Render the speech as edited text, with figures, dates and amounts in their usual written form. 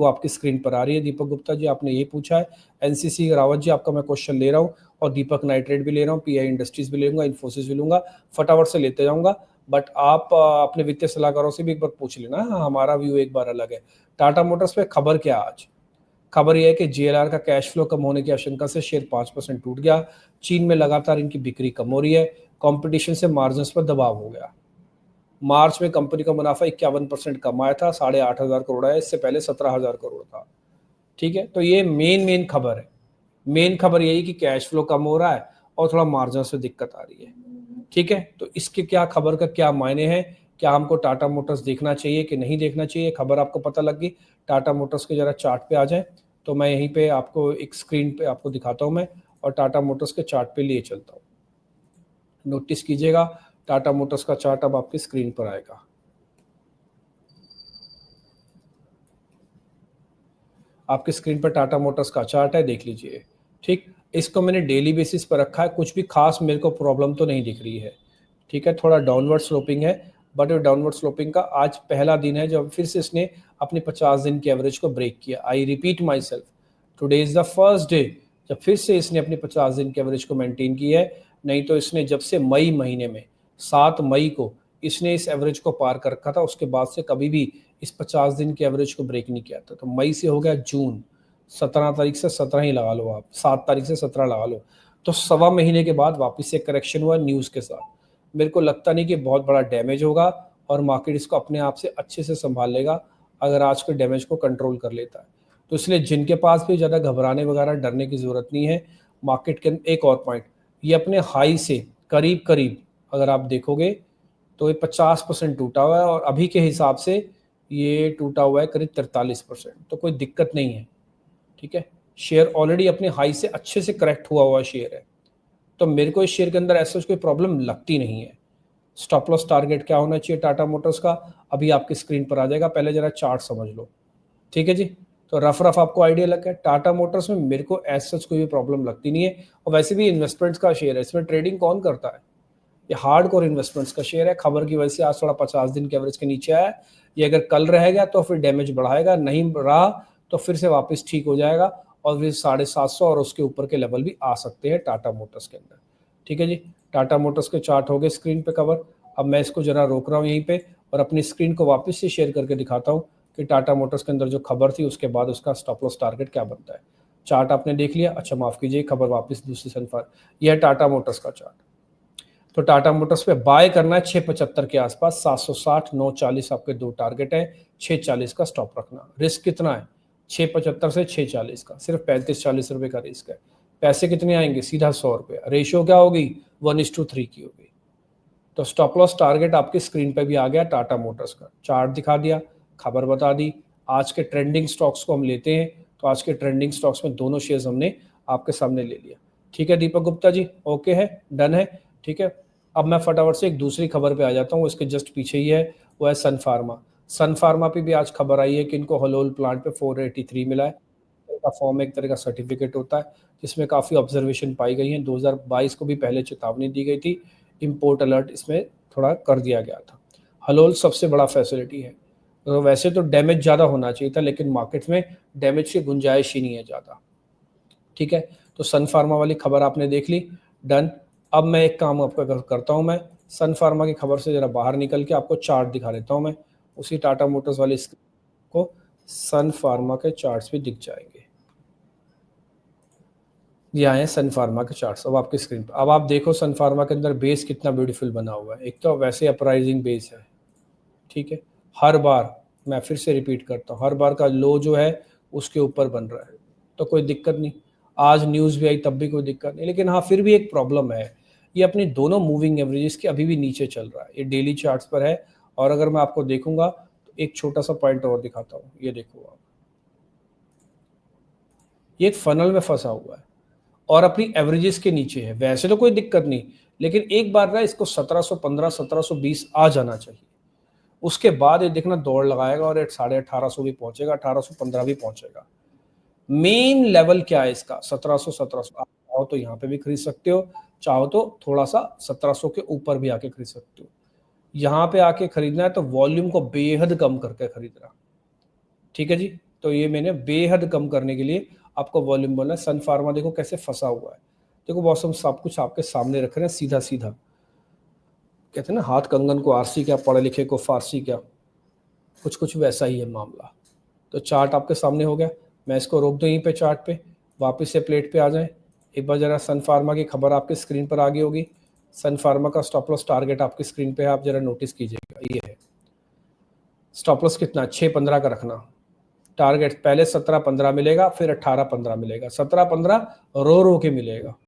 वो आपकी स्क्रीन पर आ रही है। दीपक गुप्ता जी आपने ये पूछा है। एनसीसी रावत जी आपका मैं क्वेश्चन ले रहा हूँ और दीपक नाइट्रेट भी ले रहा हूँ, पीआई इंडस्ट्रीज भी ले लूंगा, इन्फोसिस भी लूंगा, फटाफट से लेते जाऊंगा। बट आप अपने वित्तीय सलाहकारों से भी एक बार पूछ लेना। हाँ, हमारा व्यू एक बार अलग है। टाटा मोटर्स पे खबर क्या आज? खबर यह है कि जेएलआर का कैश फ्लो कम होने की आशंका से शेयर 5% टूट गया। चीन में लगातार इनकी बिक्री कम हो रही है। कंपटीशन से मार्जिन पर दबाव हो गया। मार्च में कंपनी का मुनाफा 51% कम आया था, 8,500 करोड़ है, इससे पहले 17,000 करोड़ था। ठीक है, तो ये मेन खबर है। मेन खबर यही कि कैश फ्लो कम हो रहा है और थोड़ा मार्जिन से दिक्कत आ रही है। ठीक है, तो इसके क्या खबर का क्या मायने हैं? क्या हमको टाटा मोटर्स देखना चाहिए कि नहीं देखना चाहिए? खबर आपको पता लग गई। टाटा मोटर्स के जरा चार्ट पे आ जाए तो मैं यहीं पे आपको एक स्क्रीन पे आपको दिखाता हूं मैं, और टाटा मोटर्स के चार्ट पे लिए चलता हूं। नोटिस कीजिएगा, टाटा मोटर्स का चार्ट अब आपकी स्क्रीन पर आएगा। आपकी स्क्रीन पर टाटा मोटर्स का चार्ट है, देख लीजिए। ठीक, इसको मैंने डेली बेसिस पर रखा है, कुछ भी खास मेरे को प्रॉब्लम तो नहीं दिख रही है। ठीक है, थोड़ा डाउनवर्ड स्लोपिंग है, बट डाउनवर्ड स्लोपिंग का आज पहला दिन है जब फिर से इसने अपनी 50 दिन की एवरेज को ब्रेक किया। I repeat my self, today is the first day जब फिर से इसने अपनी 50 दिन की एवरेज को मेंटेन की है। नहीं तो इसने जब से मई महीने में 7 मई को इसने इस एवरेज को पार कर रखा था, उसके बाद से कभी भी इस 50 दिन की एवरेज को ब्रेक नहीं किया था। तो मई से हो गया जून, 17 तारीख से 17 ही लगा लो आप, 7 तारीख से 17 लगा लो, तो सवा महीने के बाद वापस से करेक्शन हुआ न्यूज़ के साथ। मेरे को लगता नहीं कि बहुत बड़ा डैमेज होगा और मार्केट इसको अपने आप से अच्छे से संभाल लेगा अगर आज के डैमेज को कंट्रोल कर लेता है। तो इसलिए जिनके पास भी ज़्यादा घबराने वगैरह डरने की ज़रूरत नहीं है। मार्केट के एक और पॉइंट, ये अपने हाई से करीब करीब अगर आप देखोगे तो ये 50% टूटा हुआ है और अभी के हिसाब से ये टूटा हुआ है करीब 43%। तो कोई दिक्कत नहीं है। ठीक है, शेयर ऑलरेडी अपने हाई से अच्छे से करेक्ट हुआ शेयर है, तो मेरे को इस शेयर के अंदर ऐसा कोई प्रॉब्लम लगती नहीं है। स्टॉप लॉस टारगेट क्या होना चाहिए टाटा मोटर्स का, अभी आपकी स्क्रीन पर आ जाएगा, पहले जरा चार्ट समझ लो। ठीक है जी, तो रफ आपको आइडिया लग गया। टाटा मोटर्स में मेरे को ऐसा कोई भी प्रॉब्लम लगती नहीं है। और वैसे भी इन्वेस्टमेंट्स का शेयर है, इसमें ट्रेडिंग कौन करता है? ये हार्डकोर इन्वेस्टमेंट्स का शेयर है। खबर की वजह से आज थोड़ा 50 दिन के एवरेज के नीचे आया। ये अगर कल रहेगा तो फिर डैमेज बढ़ाएगा, नहीं रहा तो फिर से वापस ठीक हो जाएगा और फिर 750 और उसके ऊपर के लेवल भी आ सकते हैं टाटा मोटर्स के अंदर। ठीक है जी, टाटा मोटर्स के चार्ट हो गए स्क्रीन पे कवर। अब मैं इसको जरा रोक रहा हूँ यहीं पे और अपनी स्क्रीन को वापस से शेयर करके दिखाता हूँ कि टाटा मोटर्स के अंदर जो खबर थी उसके बाद उसका स्टॉप लॉस टारगेट क्या बनता है। चार्ट आपने देख लिया, अच्छा माफ कीजिए, खबर वापस दूसरी सनफर, यह है टाटा मोटर्स का चार्ट। तो टाटा मोटर्स पे बाय करना है 675 के आसपास, 760 940 आपके दो टारगेट है, 640 का स्टॉप रखना। रिस्क कितना है? 675 से 640 का, सिर्फ 35-40 रुपए का रिस्क है। पैसे कितने आएंगे? सीधा 100 रुपये। रेशियो क्या होगी? 1:3 की होगी। तो स्टॉप लॉस टारगेट आपकी स्क्रीन पे भी आ गया टाटा मोटर्स का, चार्ट दिखा दिया, खबर बता दी। आज के ट्रेंडिंग स्टॉक्स को हम लेते हैं, तो आज के ट्रेंडिंग स्टॉक्स में दोनों शेयर्स हमने आपके सामने ले लिया। ठीक है दीपक गुप्ता जी, ओके है, डन है। ठीक है, अब मैं फटाफट से एक दूसरी खबर पे आ जाता हूँ, इसके जस्ट पीछे ही है, वो है सन फार्मा। सन फार्मा पे भी आज खबर आई है कि इनको हलोल प्लांट पे 483 मिला है। का फॉर्म एक तरह का सर्टिफिकेट होता है जिसमें काफ़ी ऑब्जर्वेशन पाई गई हैं। 2022 को भी पहले चेतावनी दी गई थी, इम्पोर्ट अलर्ट इसमें थोड़ा कर दिया गया था। हलोल सबसे बड़ा फैसिलिटी है, तो वैसे तो डैमेज ज़्यादा होना चाहिए था, लेकिन मार्केट में डैमेज की गुंजाइश ही नहीं है ज़्यादा। ठीक है, तो सन फार्मा वाली खबर आपने देख ली, डन। अब मैं एक काम आपका करता हूँ, मैं सन फार्मा की खबर से ज़रा बाहर निकल के आपको चार्ट दिखा देता हूँ मैं, उसी टाटा मोटर्स वाली को सन फार्मा के चार्ट्स भी दिख जाएंगे। ये आए हैं सन फार्मा के चार्ट्स अब आपकी स्क्रीन पर। अब आप देखो सन फार्मा के अंदर बेस कितना ब्यूटीफुल बना हुआ है। एक तो वैसे अपराइजिंग बेस है, ठीक है, हर बार मैं फिर से रिपीट करता हूँ, हर बार का लो जो है उसके ऊपर बन रहा है, तो कोई दिक्कत नहीं। आज न्यूज़ भी आई तब भी कोई दिक्कत नहीं, लेकिन हाँ फिर भी एक प्रॉब्लम है, ये अपनी दोनों मूविंग एवरेजेस के अभी भी नीचे चल रहा है। ये डेली चार्ट्स पर है, और अगर मैं आपको देखूंगा तो एक छोटा सा पॉइंट और दिखाता हूँ, ये देखो आप, ये एक फनल में फंसा हुआ है और अपनी एवरेजेस के नीचे है। वैसे तो कोई दिक्कत नहीं, लेकिन एक बार ना इसको 1715 1720 आ जाना चाहिए, उसके बाद ये देखना दौड़ लगाएगा और 1850 भी पहुंचेगा, 1815 भी पहुंचेगा। मेन लेवल क्या है इसका? 1700 आप चाहो तो यहाँ पे भी खरीद सकते हो, चाहो तो थोड़ा सा 1700 के ऊपर भी आके खरीद सकते हो। यहाँ पे आके खरीदना है तो वॉल्यूम को बेहद कम करके खरीदना। ठीक है जी, तो ये मैंने बेहद कम करने के लिए आपको वॉल्यूम बोला। सन फार्मा देखो कैसे फंसा हुआ है, देखो बॉस हम सब कुछ आपके सामने रख रहे हैं सीधा सीधा। कहते हैं ना हाथ कंगन को आरसी क्या, पढ़े लिखे को फारसी क्या, कुछ कुछ वैसा ही है मामला। तो चार्ट आपके सामने हो गया, मैं इसको रोक दूँ यहीं पे चार्ट पे, वापस से प्लेट पे आ जाएं। एक बार जरा सन फार्मा की खबर आपकी स्क्रीन पर आ गई होगी। सन फार्मा का स्टॉप लॉस टारगेट आपकी स्क्रीन पे है, आप जरा नोटिस कीजिएगा। ये है स्टॉप लॉस कितना, 6.15 का रखना। टारगेट पहले 17.15 मिलेगा, फिर 18.15 मिलेगा, 17.15 रो रो के मिलेगा।